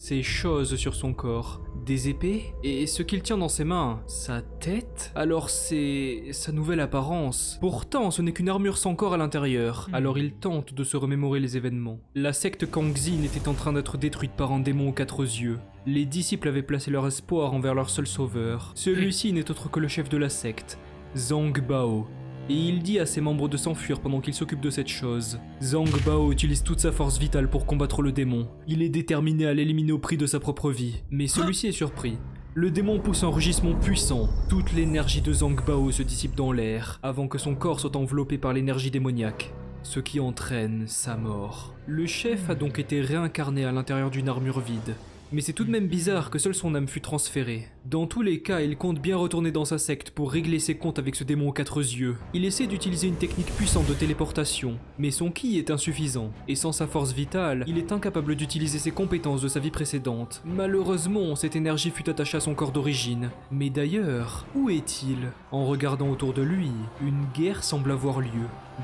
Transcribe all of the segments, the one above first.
ces choses sur son corps. Des épées? Et ce qu'il tient dans ses mains, sa tête? Alors c'est sa nouvelle apparence. Pourtant, ce n'est qu'une armure sans corps à l'intérieur. Alors il tente de se remémorer les événements. La secte Kangxin était en train d'être détruite par un démon aux 4 yeux. Les disciples avaient placé leur espoir envers leur seul sauveur. Celui-ci n'est autre que le chef de la secte, Zhang Bao. Et il dit à ses membres de s'enfuir pendant qu'il s'occupe de cette chose. Zhang Bao utilise toute sa force vitale pour combattre le démon. Il est déterminé à l'éliminer au prix de sa propre vie. Mais celui-ci est surpris. Le démon pousse un rugissement puissant. Toute l'énergie de Zhang Bao se dissipe dans l'air, avant que son corps soit enveloppé par l'énergie démoniaque, ce qui entraîne sa mort. Le chef a donc été réincarné à l'intérieur d'une armure vide. Mais c'est tout de même bizarre que seule son âme fût transférée. Dans tous les cas, il compte bien retourner dans sa secte pour régler ses comptes avec ce démon aux 4 yeux. Il essaie d'utiliser une technique puissante de téléportation, mais son ki est insuffisant, et sans sa force vitale, il est incapable d'utiliser ses compétences de sa vie précédente. Malheureusement, cette énergie fut attachée à son corps d'origine. Mais d'ailleurs, où est-il? En regardant autour de lui, une guerre semble avoir lieu.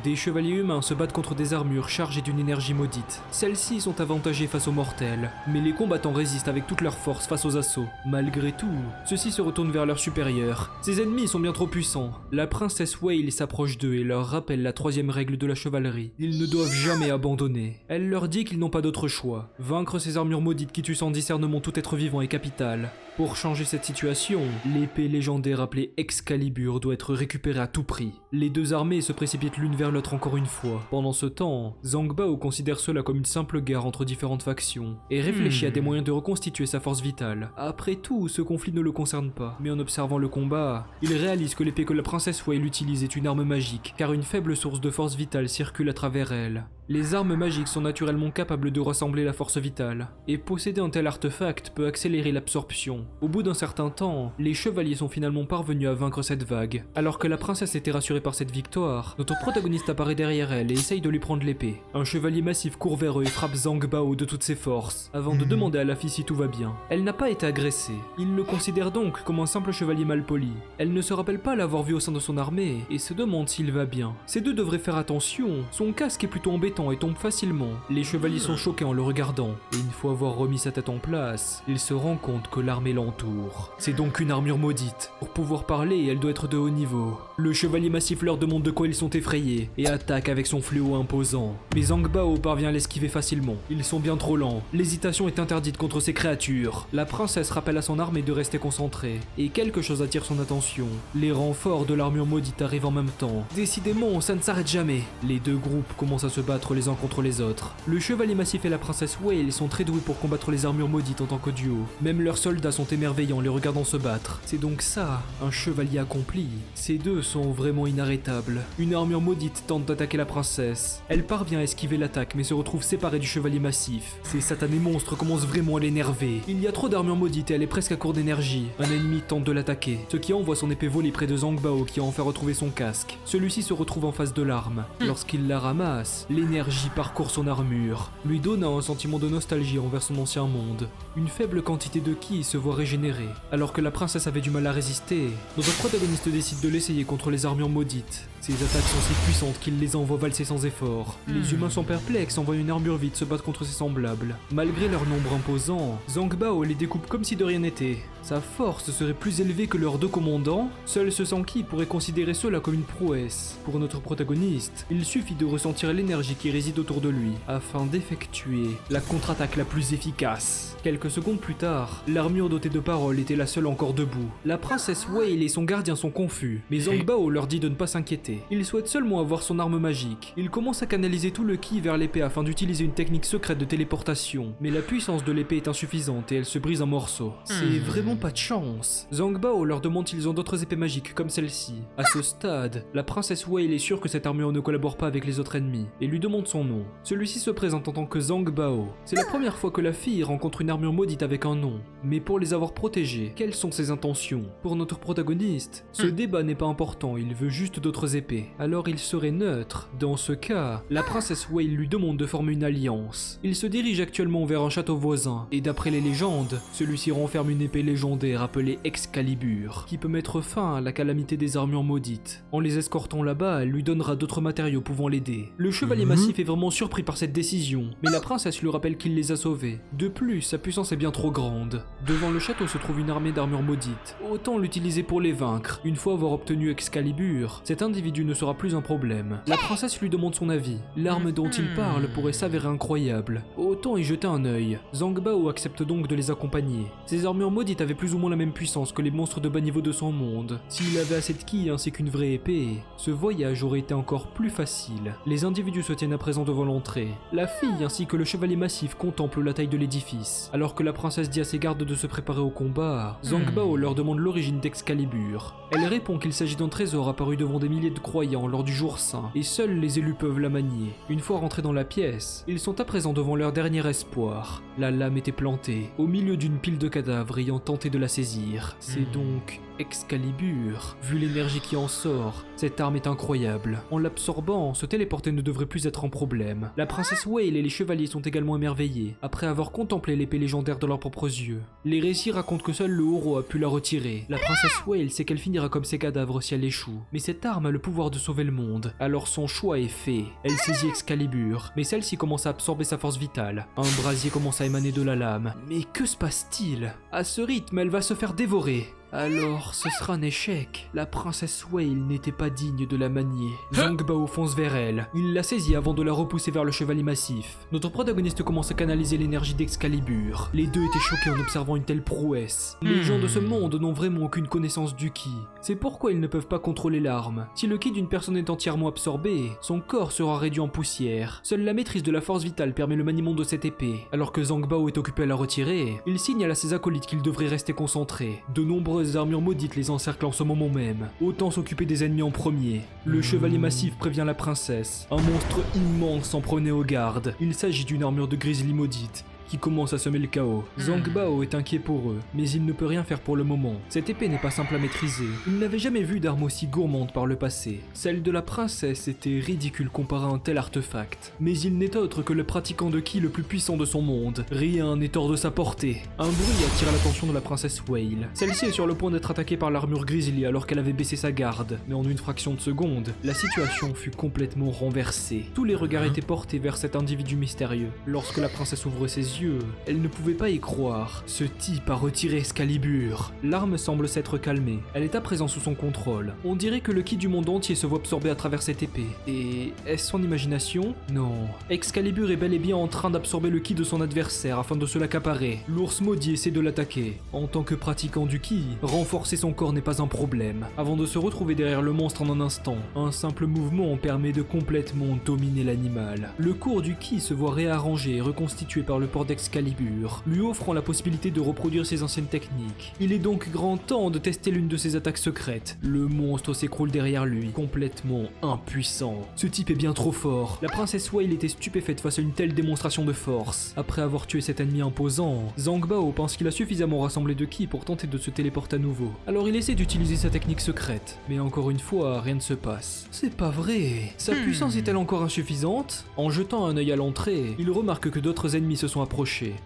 Des chevaliers humains se battent contre des armures chargées d'une énergie maudite. Celles-ci sont avantagées face aux mortels, mais les combattants résistent avec toute leur force face aux assauts. Malgré tout, ceux-ci se retournent vers leur supérieur. Ces ennemis sont bien trop puissants. La princesse Wei s'approche d'eux et leur rappelle la 3e règle de la chevalerie. Ils ne doivent jamais abandonner. Elle leur dit qu'ils n'ont pas d'autre choix. Vaincre ces armures maudites qui tuent sans discernement tout être vivant est capital. Pour changer cette situation, l'épée légendaire appelée Excalibur doit être récupérée à tout prix. Les deux armées se précipitent l'une vers l'autre encore une fois. Pendant ce temps, Zhang Bao considère cela comme une simple guerre entre différentes factions et réfléchit à des moyens de reconstituer sa force vitale. Après tout, ce conflit ne le concerne pas, mais en observant le combat, il réalise que l'épée que la princesse Wei utilise est une arme magique, car une faible source de force vitale circule à travers elle. Les armes magiques sont naturellement capables de rassembler la force vitale, et posséder un tel artefact peut accélérer l'absorption. Au bout d'un certain temps, les chevaliers sont finalement parvenus à vaincre cette vague. Alors que la princesse était rassurée par cette victoire, notre protagoniste apparaît derrière elle et essaye de lui prendre l'épée. Un chevalier massif court vers eux et frappe Zhang Bao de toutes ses forces, avant de demander à la fille si tout va bien. Elle n'a pas été agressée. Il le considère donc comme un simple chevalier malpoli. Elle ne se rappelle pas l'avoir vu au sein de son armée et se demande s'il va bien. Ces deux devraient faire attention, son casque est plutôt embêtant et tombe facilement. Les chevaliers sont choqués en le regardant, et une fois avoir remis sa tête en place, il se rend compte que l'armée l'entoure. C'est donc une armure maudite. Pour pouvoir parler, elle doit être de haut niveau. Le chevalier massif leur demande de quoi ils sont effrayés, et attaque avec son fléau imposant. Mais Zhang Bao parvient à l'esquiver facilement. Ils sont bien trop lents. L'hésitation est interdite contre ces créatures. La princesse rappelle à son armée de rester concentrée, et quelque chose attire son attention. Les renforts de l'armure maudite arrivent en même temps. Décidément, ça ne s'arrête jamais. Les deux groupes commencent à se battre les uns contre les autres. Le chevalier massif et la princesse Wei sont très doués pour combattre les armures maudites en tant que duo. Même leurs soldats sont émerveillés en les regardant se battre. C'est donc ça, un chevalier accompli. Ces deux sont vraiment inarrêtables. Une armure maudite tente d'attaquer la princesse. Elle parvient à esquiver l'attaque mais se retrouve séparée du chevalier massif. Ces satanés monstres commencent vraiment à l'énerver. Il y a trop d'armures maudites et elle est presque à court d'énergie. Un ennemi tente de l'attaquer, ce qui envoie son épée voler près de Zhang Bao qui a enfin retrouvé son casque. Celui-ci se retrouve en face de l'arme. Lorsqu'il la ramasse, l'énergie parcourt son armure, lui donnant un sentiment de nostalgie envers son ancien monde. Une faible quantité de ki se voit régénérer. Alors que la princesse avait du mal à résister, notre protagoniste décide de l'essayer contre les armures maudites. Ces attaques sont si puissantes qu'il les envoie valser sans effort. Les humains sont perplexes en voyant une armure vide se battre contre ses semblables. Malgré leur nombre imposant, Zhang Bao les découpe comme si de rien n'était. Sa force serait plus élevée que leurs deux commandants, seul ce sans qui pourrait considérer cela comme une prouesse. Pour notre protagoniste, il suffit de ressentir l'énergie qui réside autour de lui, afin d'effectuer la contre-attaque la plus efficace. Quelques secondes plus tard, l'armure dotée de paroles était la seule encore debout. La princesse Wei et son gardien sont confus, mais Zhang Bao leur dit de ne pas s'inquiéter. Il souhaite seulement avoir son arme magique. Il commence à canaliser tout le ki vers l'épée afin d'utiliser une technique secrète de téléportation, mais la puissance de l'épée est insuffisante et elle se brise en morceaux. C'est vraiment pas de chance. Zhang Bao leur demande s'ils ont d'autres épées magiques comme celle-ci. À ce stade, la princesse Wei est sûre que cette armure ne collabore pas avec les autres ennemis et lui demande son nom. Celui-ci se présente en tant que Zhang Bao. C'est la première fois que la fille rencontre une armure maudite avec un nom. Mais pour les avoir protégés, quelles sont ses intentions? Pour notre protagoniste, ce débat n'est pas important, il veut juste d'autres épées. Alors il serait neutre. Dans ce cas, la princesse Wei lui demande de former une alliance. Il se dirige actuellement vers un château voisin, et d'après les légendes, celui-ci renferme une épée légendaire légendaire appelé Excalibur, qui peut mettre fin à la calamité des armures maudites. En les escortant là-bas, elle lui donnera d'autres matériaux pouvant l'aider. Le chevalier massif est vraiment surpris par cette décision, mais la princesse lui rappelle qu'il les a sauvés. De plus, sa puissance est bien trop grande. Devant le château se trouve une armée d'armures maudites. Autant l'utiliser pour les vaincre. Une fois avoir obtenu Excalibur, cet individu ne sera plus un problème. La princesse lui demande son avis. L'arme dont il parle pourrait s'avérer incroyable. Autant y jeter un œil. Zhang Bao accepte donc de les accompagner. Ces armures maudites avaient plus ou moins la même puissance que les monstres de bas niveau de son monde. S'il avait assez de ki ainsi qu'une vraie épée, ce voyage aurait été encore plus facile. Les individus se tiennent à présent devant l'entrée. La fille ainsi que le chevalier massif contemplent la taille de l'édifice. Alors que la princesse dit à ses gardes de se préparer au combat, Zhang Bao leur demande l'origine d'Excalibur. Elle répond qu'il s'agit d'un trésor apparu devant des milliers de croyants lors du jour saint, et seuls les élus peuvent la manier. Une fois rentrés dans la pièce, ils sont à présent devant leur dernier espoir. La lame était plantée, au milieu d'une pile de cadavres ayant tenté de la saisir. C'est donc Excalibur. Vu l'énergie qui en sort, cette arme est incroyable. En l'absorbant, se téléporter ne devrait plus être un problème. La princesse Whale et les chevaliers sont également émerveillés, après avoir contemplé l'épée légendaire de leurs propres yeux. Les récits racontent que seul le Horo a pu la retirer. La princesse Whale sait qu'elle finira comme ses cadavres si elle échoue. Mais cette arme a le pouvoir de sauver le monde, alors son choix est fait. Elle saisit Excalibur, mais celle-ci commence à absorber sa force vitale. Un brasier commence à émaner de la lame. Mais que se passe-t-il? À ce rythme, elle va se faire dévorer. Alors, ce sera un échec. La princesse Whale n'était pas digne de la manier. Zhang Bao fonce vers elle. Il la saisit avant de la repousser vers le chevalier massif. Notre protagoniste commence à canaliser l'énergie d'Excalibur. Les deux étaient choqués en observant une telle prouesse. Les gens de ce monde n'ont vraiment aucune connaissance du ki. C'est pourquoi ils ne peuvent pas contrôler l'arme. Si le ki d'une personne est entièrement absorbé, son corps sera réduit en poussière. Seule la maîtrise de la force vitale permet le maniement de cette épée. Alors que Zhang Bao est occupé à la retirer, il signale à ses acolytes qu'ils devraient rester concentrés. De nombreuses armures maudites les encerclent en ce moment même. Autant s'occuper des ennemis en premier. Le chevalier massif prévient la princesse. Un monstre immense en prenait aux gardes. Il s'agit d'une armure de grizzly maudite qui commence à semer le chaos. Zhang Bao est inquiet pour eux, mais il ne peut rien faire pour le moment. Cette épée n'est pas simple à maîtriser. Il n'avait jamais vu d'arme aussi gourmande par le passé. Celle de la princesse était ridicule comparée à un tel artefact. Mais il n'est autre que le pratiquant de ki le plus puissant de son monde. Rien n'est hors de sa portée. Un bruit attire l'attention de la princesse Whale. Celle-ci est sur le point d'être attaquée par l'armure grizzly alors qu'elle avait baissé sa garde. Mais en une fraction de seconde, la situation fut complètement renversée. Tous les regards étaient portés vers cet individu mystérieux. Lorsque la princesse ouvre ses yeux, elle ne pouvait pas y croire. Ce type a retiré Excalibur. L'arme semble s'être calmée. Elle est à présent sous son contrôle. On dirait que le ki du monde entier se voit absorber à travers cette épée. Et est-ce son imagination? Non. Excalibur est bel et bien en train d'absorber le ki de son adversaire afin de se l'accaparer. L'ours maudit essaie de l'attaquer. En tant que pratiquant du ki, renforcer son corps n'est pas un problème. Avant de se retrouver derrière le monstre en un instant, un simple mouvement permet de complètement dominer l'animal. Le cours du ki se voit réarrangé et reconstitué par le port d'Excalibur, lui offrant la possibilité de reproduire ses anciennes techniques. Il est donc grand temps de tester l'une de ses attaques secrètes. Le monstre s'écroule derrière lui, complètement impuissant. Ce type est bien trop fort. La princesse Whale était stupéfaite face à une telle démonstration de force. Après avoir tué cet ennemi imposant, Zhang Bao pense qu'il a suffisamment rassemblé de ki pour tenter de se téléporter à nouveau. Alors il essaie d'utiliser sa technique secrète, mais encore une fois, rien ne se passe. C'est pas vrai. Sa puissance est-elle encore insuffisante? En jetant un œil à l'entrée, il remarque que d'autres ennemis se sont approchés.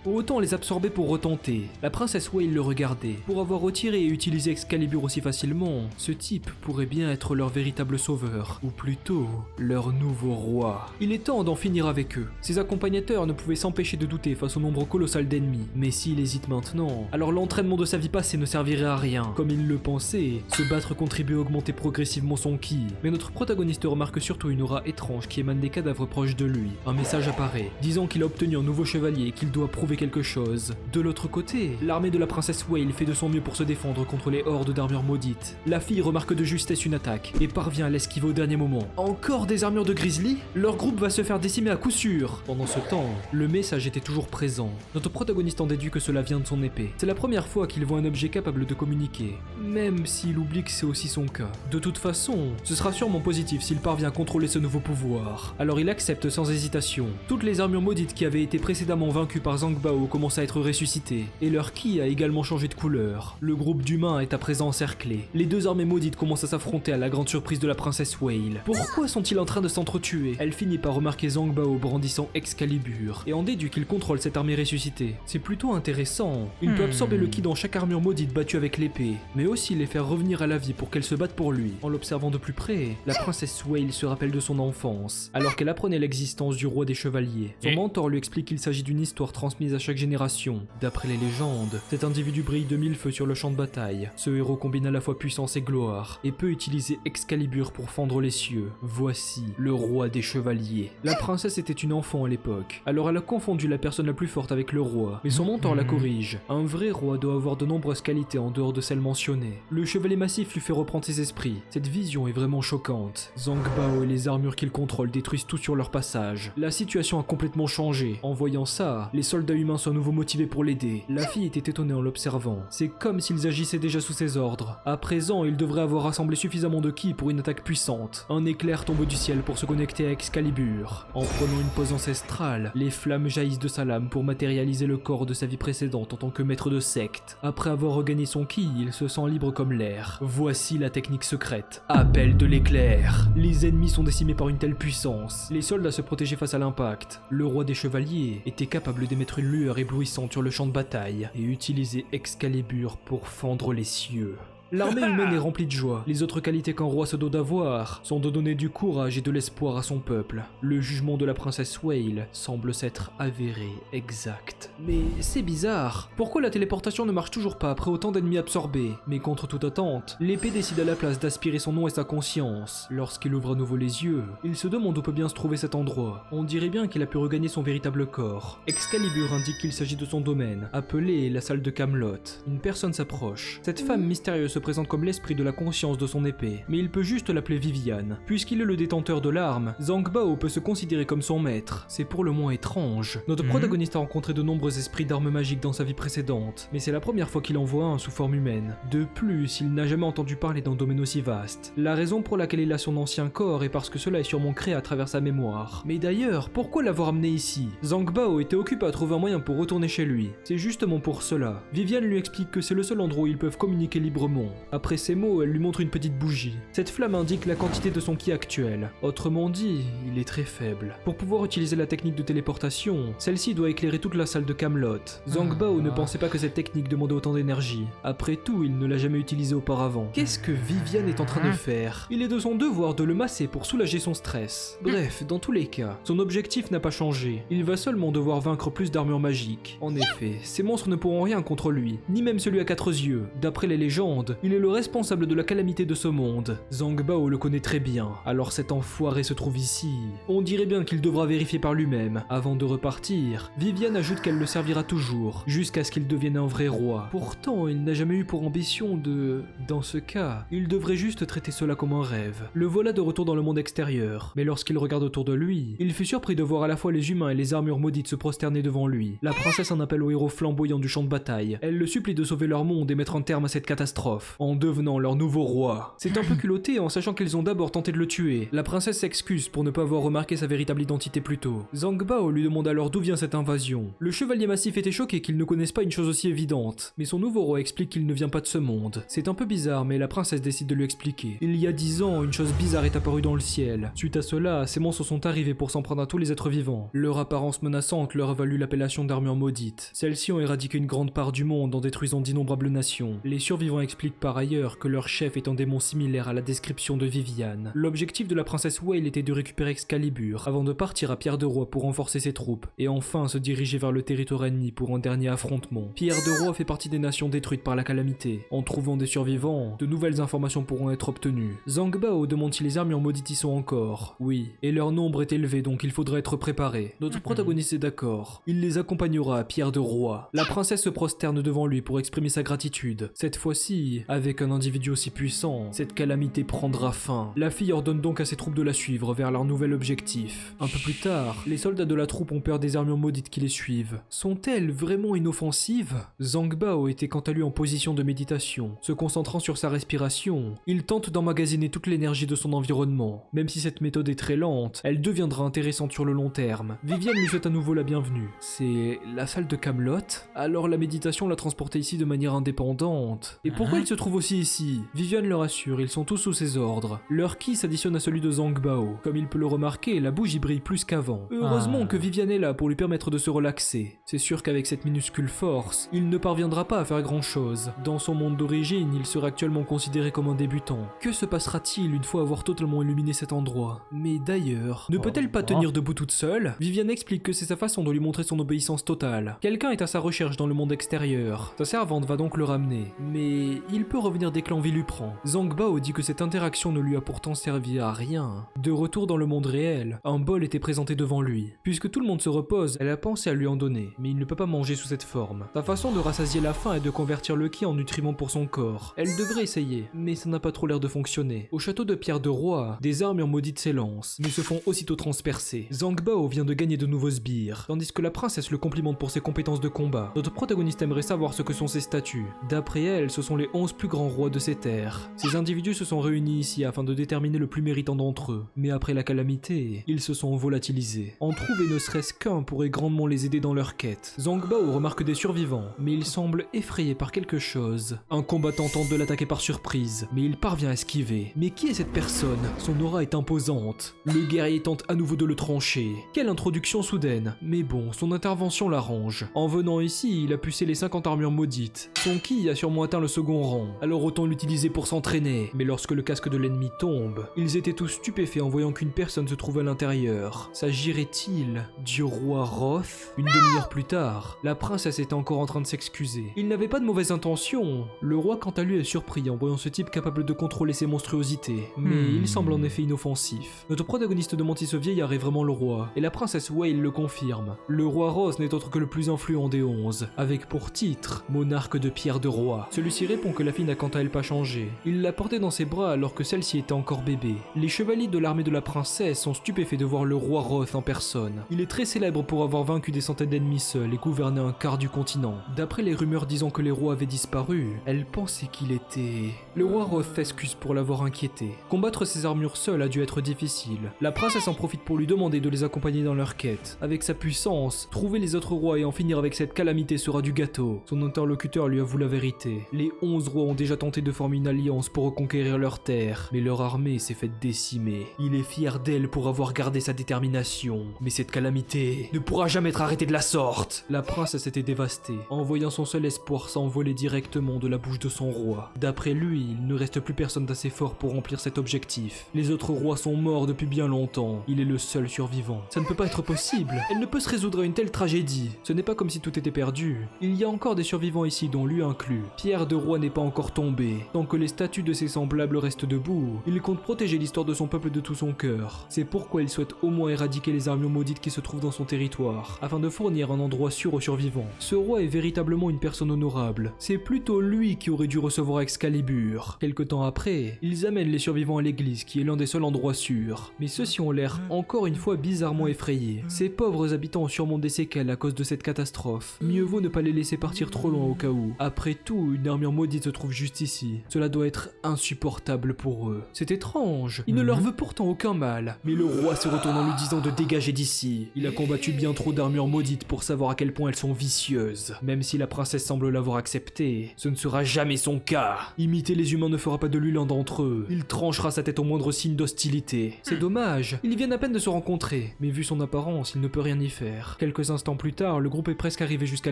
Autant les absorber pour retenter. La princesse Whale le regardait. Pour avoir retiré et utilisé Excalibur aussi facilement, ce type pourrait bien être leur véritable sauveur, ou plutôt, leur nouveau roi. Il est temps d'en finir avec eux. Ses accompagnateurs ne pouvaient s'empêcher de douter face au nombre colossal d'ennemis. Mais s'il hésite maintenant, alors l'entraînement de sa vie passée ne servirait à rien. Comme il le pensait, se battre contribuait à augmenter progressivement son ki. Mais notre protagoniste remarque surtout une aura étrange qui émane des cadavres proches de lui. Un message apparaît, disant qu'il a obtenu un nouveau chevalier et qu'il doit prouver quelque chose. De l'autre côté, l'armée de la princesse Whale fait de son mieux pour se défendre contre les hordes d'armures maudites. La fille remarque de justesse une attaque et parvient à l'esquiver au dernier moment. Encore des armures de grizzly? Leur groupe va se faire décimer à coup sûr. Pendant ce temps, le message était toujours présent. Notre protagoniste en déduit que cela vient de son épée. C'est la première fois qu'il voit un objet capable de communiquer, même s'il oublie que c'est aussi son cas. De toute façon, ce sera sûrement positif s'il parvient à contrôler ce nouveau pouvoir. Alors il accepte sans hésitation. Toutes les armures maudites qui avaient été précédemment vaincues vaincus par Zhang Bao commencent à être ressuscités, et leur ki a également changé de couleur. Le groupe d'humains est à présent encerclé. Les deux armées maudites commencent à s'affronter à la grande surprise de la princesse Whale. Pourquoi sont-ils en train de s'entretuer? Elle finit par remarquer Zhang Bao brandissant Excalibur, et en déduit qu'il contrôle cette armée ressuscitée. C'est plutôt intéressant. Il peut absorber le ki dans chaque armure maudite battue avec l'épée, mais aussi les faire revenir à la vie pour qu'elles se battent pour lui. En l'observant de plus près, la princesse Whale se rappelle de son enfance, alors qu'elle apprenait l'existence du roi des chevaliers. Son mentor lui explique qu'il s'agit d'une histoire transmise à chaque génération. D'après les légendes, cet individu brille de mille feux sur le champ de bataille. Ce héros combine à la fois puissance et gloire, et peut utiliser Excalibur pour fendre les cieux. Voici le roi des chevaliers. La princesse était une enfant à l'époque, alors elle a confondu la personne la plus forte avec le roi, mais son mentor la corrige. Un vrai roi doit avoir de nombreuses qualités en dehors de celles mentionnées. Le chevalier massif lui fait reprendre ses esprits. Cette vision est vraiment choquante. Zhang Bao et les armures qu'il contrôle détruisent tout sur leur passage. La situation a complètement changé. En voyant ça, les soldats humains sont à nouveau motivés pour l'aider. La fille était étonnée en l'observant. C'est comme s'ils agissaient déjà sous ses ordres. À présent, ils devraient avoir rassemblé suffisamment de ki pour une attaque puissante. Un éclair tombe du ciel pour se connecter à Excalibur. En prenant une pose ancestrale, les flammes jaillissent de sa lame pour matérialiser le corps de sa vie précédente en tant que maître de secte. Après avoir regagné son ki, il se sent libre comme l'air. Voici la technique secrète. Appel de l'éclair. Les ennemis sont décimés par une telle puissance. Les soldats se protégeaient face à l'impact. Le roi des chevaliers était capable d'émettre une lueur éblouissante sur le champ de bataille et utiliser Excalibur pour fendre les cieux. L'armée humaine est remplie de joie. Les autres qualités qu'un roi se doit d'avoir sont de donner du courage et de l'espoir à son peuple. Le jugement de la princesse Whale semble s'être avéré exact. Mais c'est bizarre. Pourquoi la téléportation ne marche toujours pas après autant d'ennemis absorbés? Mais contre toute attente, l'épée décide à la place d'aspirer son nom et sa conscience. Lorsqu'il ouvre à nouveau les yeux, il se demande où peut bien se trouver cet endroit. On dirait bien qu'il a pu regagner son véritable corps. Excalibur indique qu'il s'agit de son domaine, appelé la salle de Camelot. Une personne s'approche. Cette femme mystérieuse se présente comme l'esprit de la conscience de son épée, mais il peut juste l'appeler Viviane. Puisqu'il est le détenteur de l'arme, Zhang Bao peut se considérer comme son maître. C'est pour le moins étrange. Notre protagoniste a rencontré de nombreux esprits d'armes magiques dans sa vie précédente, mais c'est la première fois qu'il en voit un sous forme humaine. De plus, il n'a jamais entendu parler d'un domaine aussi vaste. La raison pour laquelle il a son ancien corps est parce que cela est sûrement créé à travers sa mémoire. Mais d'ailleurs, pourquoi l'avoir amené ici? Zhang Bao était occupé à trouver un moyen pour retourner chez lui. C'est justement pour cela. Viviane lui explique que c'est le seul endroit où ils peuvent communiquer librement. Après ces mots, elle lui montre une petite bougie. Cette flamme indique la quantité de son ki actuel. Autrement dit, il est très faible. Pour pouvoir utiliser la technique de téléportation, celle-ci doit éclairer toute la salle de Camelot. Zhang Bao ne pensait pas que cette technique demandait autant d'énergie. Après tout, il ne l'a jamais utilisée auparavant. Qu'est-ce que Viviane est en train de faire? Il est de son devoir de le masser pour soulager son stress. Bref, dans tous les cas, son objectif n'a pas changé. Il va seulement devoir vaincre plus d'armures magiques. En effet, ces monstres ne pourront rien contre lui, ni même celui à 4 yeux. D'après les légendes, il est le responsable de la calamité de ce monde. Zhang Bao le connaît très bien, alors cet enfoiré se trouve ici. On dirait bien qu'il devra vérifier par lui-même. Avant de repartir, Viviane ajoute qu'elle le servira toujours, jusqu'à ce qu'il devienne un vrai roi. Pourtant, il n'a jamais eu pour ambition de... Dans ce cas, il devrait juste traiter cela comme un rêve. Le voilà de retour dans le monde extérieur, mais lorsqu'il regarde autour de lui, il fut surpris de voir à la fois les humains et les armures maudites se prosterner devant lui. La princesse en appelle au héros flamboyant du champ de bataille. Elle le supplie de sauver leur monde et mettre un terme à cette catastrophe, en devenant leur nouveau roi. C'est un peu culotté en sachant qu'ils ont d'abord tenté de le tuer. La princesse s'excuse pour ne pas avoir remarqué sa véritable identité plus tôt. Zhang Bao lui demande alors d'où vient cette invasion. Le chevalier massif était choqué qu'il ne connaisse pas une chose aussi évidente, mais son nouveau roi explique qu'il ne vient pas de ce monde. C'est un peu bizarre, mais la princesse décide de lui expliquer. Il y a 10 ans, une chose bizarre est apparue dans le ciel. Suite à cela, ces monstres sont arrivés pour s'en prendre à tous les êtres vivants. Leur apparence menaçante leur a valu l'appellation d'armures maudites. Celles-ci ont éradiqué une grande part du monde en détruisant d'innombrables nations. Les survivants expliquent par ailleurs que leur chef est un démon similaire à la description de Viviane. L'objectif de la princesse Whale était de récupérer Excalibur avant de partir à Pierre de Roi pour renforcer ses troupes et enfin se diriger vers le territoire ennemi pour un dernier affrontement. Pierre de Roi fait partie des nations détruites par la calamité. En trouvant des survivants, de nouvelles informations pourront être obtenues. Zhang Bao demande si les armures maudites y sont encore. Oui, et leur nombre est élevé donc il faudrait être préparé. Notre protagoniste est d'accord. Il les accompagnera à Pierre de Roi. La princesse se prosterne devant lui pour exprimer sa gratitude. Cette fois-ci, Avec un individu aussi puissant, cette calamité prendra fin. La fille ordonne donc à ses troupes de la suivre vers leur nouvel objectif. Un peu plus tard, les soldats de la troupe ont peur des armures maudites qui les suivent. Sont-elles vraiment inoffensives? Zhang Bao était quant à lui en position de méditation, se concentrant sur sa respiration. Il tente d'emmagasiner toute l'énergie de son environnement. Même si cette méthode est très lente, elle deviendra intéressante sur le long terme. Viviane lui souhaite à nouveau la bienvenue. C'est la salle de Camelot? Alors la méditation l'a transporté ici de manière indépendante. Et pourquoi il se trouve aussi ici? Viviane le rassure, ils sont tous sous ses ordres. Leur ki s'additionne à celui de Zhang Bao. Comme il peut le remarquer, la bougie brille plus qu'avant. Heureusement que Viviane est là pour lui permettre de se relaxer. C'est sûr qu'avec cette minuscule force, il ne parviendra pas à faire grand chose. Dans son monde d'origine, il serait actuellement considéré comme un débutant. Que se passera-t-il une fois avoir totalement illuminé cet endroit? Mais d'ailleurs, ne peut-elle pas tenir debout toute seule? Viviane explique que c'est sa façon de lui montrer son obéissance totale. Quelqu'un est à sa recherche dans le monde extérieur. Sa servante va donc le ramener. Mais il peut revenir dès que l'envie lui prend. Zhang Bao dit que cette interaction ne lui a pourtant servi à rien. De retour dans le monde réel, un bol était présenté devant lui. Puisque tout le monde se repose, elle a pensé à lui en donner, mais il ne peut pas manger sous cette forme. Sa façon de rassasier la faim est de convertir le ki en nutriments pour son corps. Elle devrait essayer, mais ça n'a pas trop l'air de fonctionner. Au château de Pierre de Roi, des armures maudites s'élancent, mais se font aussitôt transpercer. Zhang Bao vient de gagner de nouveaux sbires, tandis que la princesse le complimente pour ses compétences de combat. Notre protagoniste aimerait savoir ce que sont ses statuts. D'après elle, ce sont les 11 plus grands rois de ces terres. Ces individus se sont réunis ici afin de déterminer le plus méritant d'entre eux. Mais après la calamité, ils se sont volatilisés. En trouver ne serait-ce qu'un pourrait grandement les aider dans leur quête. Zhang Bao remarque des survivants, mais il semble effrayé par quelque chose. Un combattant tente de l'attaquer par surprise, mais il parvient à esquiver. Mais qui est cette personne? Son aura est imposante. Le guerrier tente à nouveau de le trancher. Quelle introduction soudaine. Mais bon, son intervention l'arrange. En venant ici, il a pucé les 50 armures maudites. Son ki a sûrement atteint le second rang, alors autant l'utiliser pour s'entraîner. Mais lorsque le casque de l'ennemi tombe, ils étaient tous stupéfaits en voyant qu'une personne se trouve à l'intérieur. S'agirait-il du roi Roth? Une demi-heure plus tard, la princesse était encore en train de s'excuser. Il n'avait pas de mauvaises intentions. Le roi quant à lui est surpris en voyant ce type capable de contrôler ses monstruosités. Mais il semble en effet inoffensif. Notre protagoniste demande si ce vieillard est vraiment le roi, et la princesse Whale le confirme. Le roi Roth n'est autre que le plus influent des 11, avec pour titre monarque de Pierre de Roi. Celui-ci répond que la fille n'a quant à elle pas changé. Il l'a portée dans ses bras alors que celle-ci était encore bébé. Les chevaliers de l'armée de la princesse sont stupéfaits de voir le roi Roth en personne. Il est très célèbre pour avoir vaincu des centaines d'ennemis seuls et gouverné un quart du continent. D'après les rumeurs disant que les rois avaient disparu, elle pensait qu'il était... Le roi Roth s'excuse pour l'avoir inquiété. Combattre ses armures seules a dû être difficile. La princesse en profite pour lui demander de les accompagner dans leur quête. Avec sa puissance, trouver les autres rois et en finir avec cette calamité sera du gâteau. Son interlocuteur lui avoue la vérité. Les 11 rois ont déjà tenté de former une alliance pour reconquérir leur terre, mais leur armée s'est faite décimer. Il est fier d'elle pour avoir gardé sa détermination. Mais cette calamité ne pourra jamais être arrêtée de la sorte. La princesse était dévastée, en voyant son seul espoir s'envoler directement de la bouche de son roi. D'après lui, il ne reste plus personne d'assez fort pour remplir cet objectif. Les autres rois sont morts depuis bien longtemps. Il est le seul survivant. Ça ne peut pas être possible. Elle ne peut se résoudre à une telle tragédie. Ce n'est pas comme si tout était perdu. Il y a encore des survivants ici, dont lui inclus. Pierre de Roi n'est pas encore tombé. Tant que les statues de ses semblables restent debout, il compte protéger l'histoire de son peuple de tout son cœur. C'est pourquoi il souhaite au moins éradiquer les armures maudites qui se trouvent dans son territoire, afin de fournir un endroit sûr aux survivants. Ce roi est véritablement une personne honorable. C'est plutôt lui qui aurait dû recevoir Excalibur. Quelque temps après, ils amènent les survivants à l'église, qui est l'un des seuls endroits sûrs. Mais ceux-ci ont l'air encore une fois bizarrement effrayés. Ces pauvres habitants ont sûrement des séquelles à cause de cette catastrophe. Mieux vaut ne pas les laisser partir trop loin au cas où. Après tout, une armure maudite se trouve juste ici. Cela doit être insupportable pour eux. C'est étrange. Il ne leur veut pourtant aucun mal. Mais le roi se retourne en lui disant de dégager d'ici. Il a combattu bien trop d'armures maudites pour savoir à quel point elles sont vicieuses. Même si la princesse semble l'avoir accepté, ce ne sera jamais son cas. Imiter les humains ne fera pas de lui l'un d'entre eux. Il tranchera sa tête au moindre signe d'hostilité. C'est dommage. Ils viennent à peine de se rencontrer. Mais vu son apparence, il ne peut rien y faire. Quelques instants plus tard, le groupe est presque arrivé jusqu'à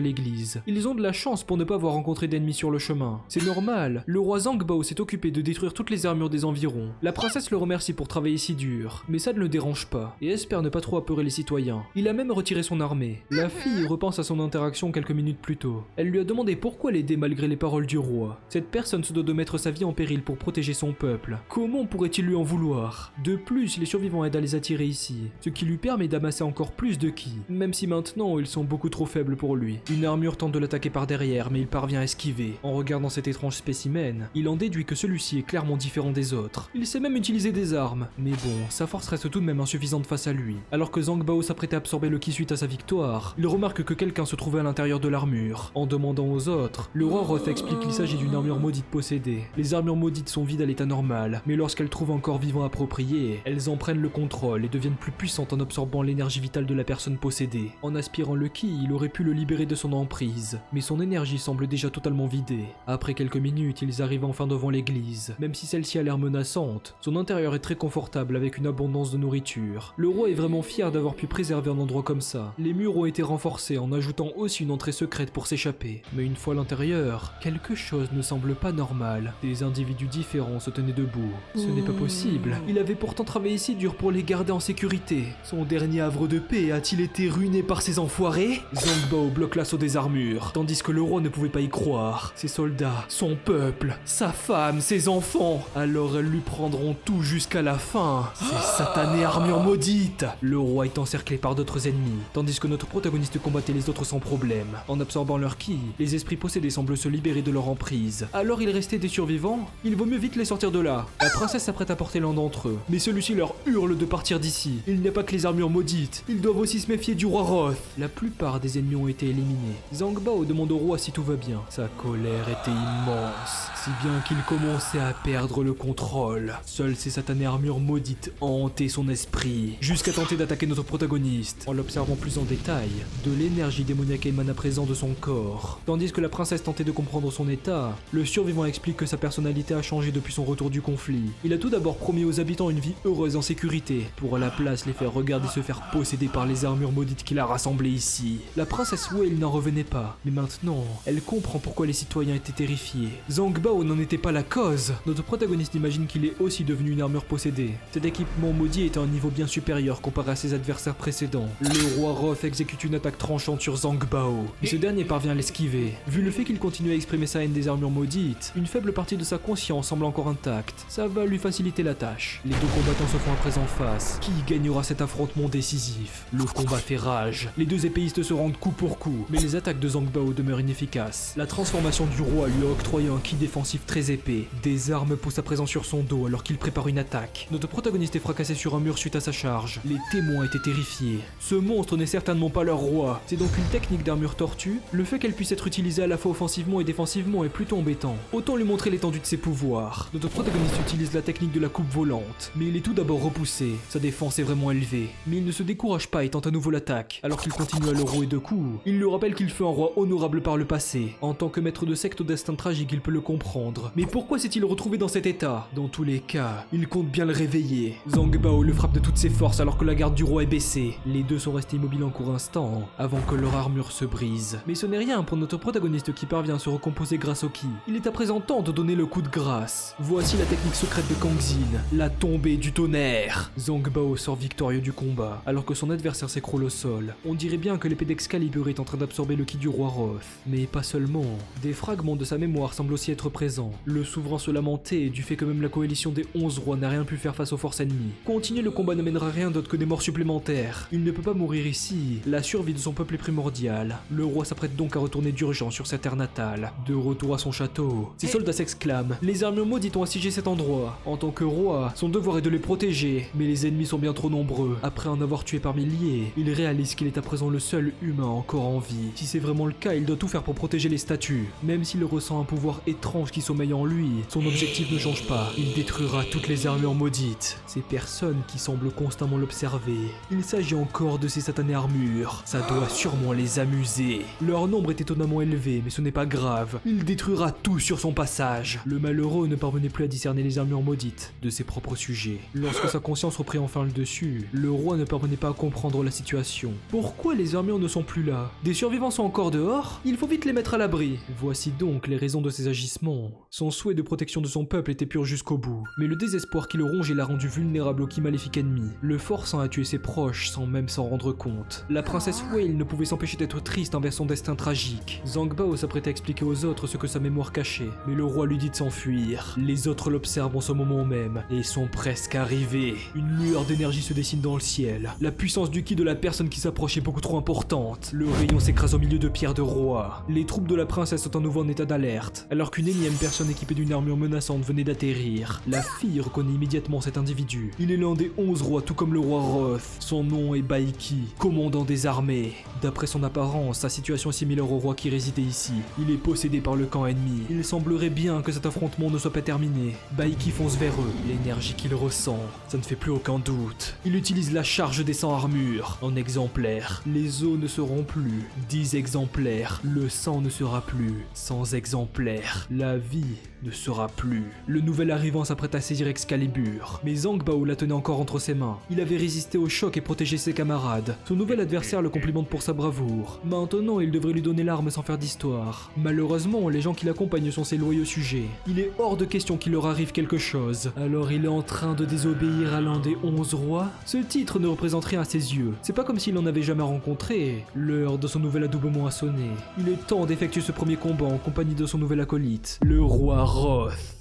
l'église. Ils ont de la chance pour ne pas avoir rencontré d'ennemis sur le chemin. C'est normal. Le roi Zhang Bao s'est occupé de détruire toutes les armures des environs. La princesse le remercie pour travailler si dur. Mais ça ne le dérange pas. Et espère ne pas trop apeurer les citoyens. Il a même retiré son armée. La fille repense à son interaction quelques minutes plus tôt. Elle lui a demandé pourquoi l'aider malgré les paroles du roi. Cette personne se doit de mettre sa vie en péril pour protéger son peuple. Comment pourrait-il lui en vouloir? De plus, les survivants aident à les attirer ici, ce qui lui permet d'amasser encore plus de ki, même si maintenant ils sont beaucoup trop faibles pour lui. Une armure tente de l'attaquer par derrière, mais il parvient à esquiver. En regardant cette étrange l'étrange spécimen, il en déduit que celui-ci est clairement différent des autres. Il sait même utiliser des armes, mais bon, sa force reste tout de même insuffisante face à lui. Alors que Zhang Bao s'apprêtait à absorber le ki suite à sa victoire, il remarque que quelqu'un se trouvait à l'intérieur de l'armure. En demandant aux autres, le roi Roth explique qu'il s'agit d'une armure maudite possédée. Les armures maudites sont vides à l'état normal, mais lorsqu'elles trouvent un corps vivant approprié, elles en prennent le contrôle et deviennent plus puissantes en absorbant l'énergie vitale de la personne possédée. En aspirant le ki, il aurait pu le libérer de son emprise, mais son énergie semble déjà totalement vidée. Après quelques minutes, ils arrivent enfin devant l'église. Même si celle-ci a l'air menaçante, son intérieur est très confortable avec une abondance de nourriture. Le roi est vraiment fier d'avoir pu préserver un endroit comme ça. Les murs ont été renforcés en ajoutant aussi une entrée secrète pour s'échapper. Mais une fois à l'intérieur, quelque chose ne semble pas normal. Des individus différents se tenaient debout. Ce n'est pas possible. Il avait pourtant travaillé si dur pour les garder en sécurité. Son dernier havre de paix a-t-il été ruiné par ces enfoirés? Zhang Bao bloque l'assaut des armures, tandis que le roi ne pouvait pas y croire. Ses soldats, son peuple, sa femme, ses enfants. Alors elles lui prendront tout jusqu'à la fin. Ces satanées armures maudites. Le roi est encerclé par d'autres ennemis, tandis que notre protagoniste combattait les autres sans problème. En absorbant leur ki, les esprits possédés semblent se libérer de leur emprise. Alors il restait des survivants? Il vaut mieux vite les sortir de là. La princesse s'apprête à porter l'un d'entre eux, mais celui-ci leur hurle de partir d'ici. Il n'y a pas que les armures maudites, ils doivent aussi se méfier du roi Roth. La plupart des ennemis ont été éliminés. Zhang Bao demande au roi si tout va bien. Sa colère était immense, si bien qu'il commençait à perdre le contrôle. Seules ces satanées armures maudites hantaient son esprit, jusqu'à tenter d'attaquer notre protagoniste. En l'observant plus en détail, de l'énergie démoniaque émane à présent de son corps. Tandis que la princesse tentait de comprendre son état, le survivant explique que sa personnalité a changé depuis son retour du conflit. Il a tout d'abord promis aux habitants une vie heureuse en sécurité, pour à la place les faire regarder se faire posséder par les armures maudites qu'il a rassemblées ici. La princesse Wei n'en revenait pas, mais maintenant, elle comprend pourquoi les citoyens étaient terrifiés. Zhang Bao n'en était pas la cause. Notre protagoniste imagine qu'il est aussi devenu une armure possédée. Cet équipement maudit est à un niveau bien supérieur comparé à ses adversaires précédents. Le roi Roth exécute une attaque tranchante sur Zhang Bao, mais ce dernier parvient à l'esquiver. Vu le fait qu'il continue à exprimer sa haine des armures maudites, une faible partie de sa conscience semble encore intacte. Ça va lui faciliter la tâche. Les deux combattants se font à présent face. Qui gagnera cet affrontement décisif? Le combat fait rage. Les deux épéistes se rendent coup pour coup, mais les attaques de Zhang Bao demeurent inefficaces. La transformation du roi lui a octroyé un ki défensif très épais. Des armes poussent à présent sur son dos alors qu'il prépare une attaque. Notre protagoniste est fracassé sur un mur suite à sa charge. Les témoins étaient terrifiés. Ce monstre n'est certainement pas leur roi. C'est donc une technique d'armure tortue. Le fait qu'elle puisse être utilisée à la fois offensivement et défensivement est plutôt embêtant. Autant lui montrer l'étendue de ses pouvoirs. Notre protagoniste utilise la technique de la coupe volante, mais il est tout d'abord repoussé. Sa défense est vraiment élevée, mais il ne se décourage pas et tente à nouveau l'attaque. Alors qu'il continue à le rouer de coups, il lui rappelle qu'il fut un roi honorable par le passé. En tant que maître de secte au destin tragique, il peut le comprendre. Mais pourquoi s'est-il retrouvé dans cet état? Dans tous les cas, il compte bien le réveiller. Zhang Bao le frappe de toutes ses forces alors que la garde du roi est baissée. Les deux sont restés immobiles un court instant avant que leur armure se brise. Mais ce n'est rien pour notre protagoniste qui parvient à se recomposer grâce au ki. Il est à présent temps de donner le coup de grâce. Voici la technique secrète de Kang Xin, la tombée du tonnerre. Zhang Bao sort victorieux du combat alors que son adversaire s'écroule au sol. On dirait bien que l'épée d'Excalibur est en train d'absorber le ki du roi Roth. Mais pas seulement. Des fragments de sa mémoire semblent aussi être présents. Le souverain se lamentait du fait que même la coalition des 11 rois n'a rien pu faire face aux forces ennemies. Continuer le combat ne mènera rien d'autre que des morts supplémentaires. Il ne peut pas mourir ici. La survie de son peuple est primordiale. Le roi s'apprête donc à retourner d'urgence sur sa terre natale. De retour à son château, ses soldats s'exclament. Les armures maudites ont assiégé cet endroit. En tant que roi, son devoir est de les protéger. Mais les ennemis sont bien trop nombreux. Après en avoir tué par milliers, il réalise qu'il est à présent le seul humain encore en vie. Si c'est vraiment le cas, il doit tout faire pour protéger les statues. Même s'il ressent un pouvoir étrange qui sommeille en lui, son objectif ne change pas. Il détruira toutes les armures maudites. Ces personnes qui semblent constamment l'observer. Il s'agit encore de ces satanées armures. Ça doit sûrement les amuser. Leur nombre est étonnamment élevé, mais ce n'est pas grave. Il détruira tout sur son passage. Le malheureux ne parvenait plus à discerner les armures maudites de ses propres sujets. Lorsque sa conscience reprit enfin le dessus, le roi ne parvenait pas à comprendre la situation. Pourquoi les armures ne sont plus là? Des survivants sont encore dehors? Il faut vite les mettre à l'abri. Voici donc les raisons de ses agissements. Son souhait de protection de son peuple était pur jusqu'au bout, mais le désespoir qui le rongeait l'a rendu vulnérable au ki maléfique ennemi, le forçant à tuer ses proches sans même s'en rendre compte. La princesse Wei ne pouvait s'empêcher d'être triste envers son destin tragique. Zhang Bao s'apprêtait à expliquer aux autres ce que sa mémoire cachait, mais le roi lui dit de s'enfuir. Les autres l'observent en ce moment même, et sont presque arrivés. Une lueur d'énergie se dessine dans le ciel. La puissance du ki de la personne qui s'approche est beaucoup trop importante. Le rayon s'écrase au milieu de pierres de roi. Les troupes de la princesse sont à nouveau en état d'alerte. découverte, alors qu'une énième personne équipée d'une armure menaçante venait d'atterrir. La fille reconnaît immédiatement cet individu. Il est l'un des 11 rois, tout comme le roi Roth. Son nom est Baiki, commandant des armées. D'après son apparence, sa situation est similaire au roi qui résidait ici. Il est possédé par le camp ennemi. Il semblerait bien que cet affrontement ne soit pas terminé. Baiki fonce vers eux. L'énergie qu'il ressent, ça ne fait plus aucun doute. Il utilise la charge des 100 armures. En exemplaires, les os ne seront plus 10 exemplaires. Le sang ne sera plus 100 exemplaires. La vie ne sera plus. Le nouvel arrivant s'apprête à saisir Excalibur, mais Zhang Bao la tenait encore entre ses mains. Il avait résisté au choc et protégé ses camarades. Son nouvel adversaire le complimente pour sa bravoure. Maintenant, il devrait lui donner l'arme sans faire d'histoire. Malheureusement, les gens qui l'accompagnent sont ses loyaux sujets. Il est hors de question qu'il leur arrive quelque chose. Alors il est en train de désobéir à l'un des 11 rois? Ce titre ne représente rien à ses yeux. C'est pas comme s'il n'en avait jamais rencontré. L'heure de son nouvel adoubement a sonné. Il est temps d'effectuer ce premier combat en compagnie de son nouvel acolyte, le roi Roth.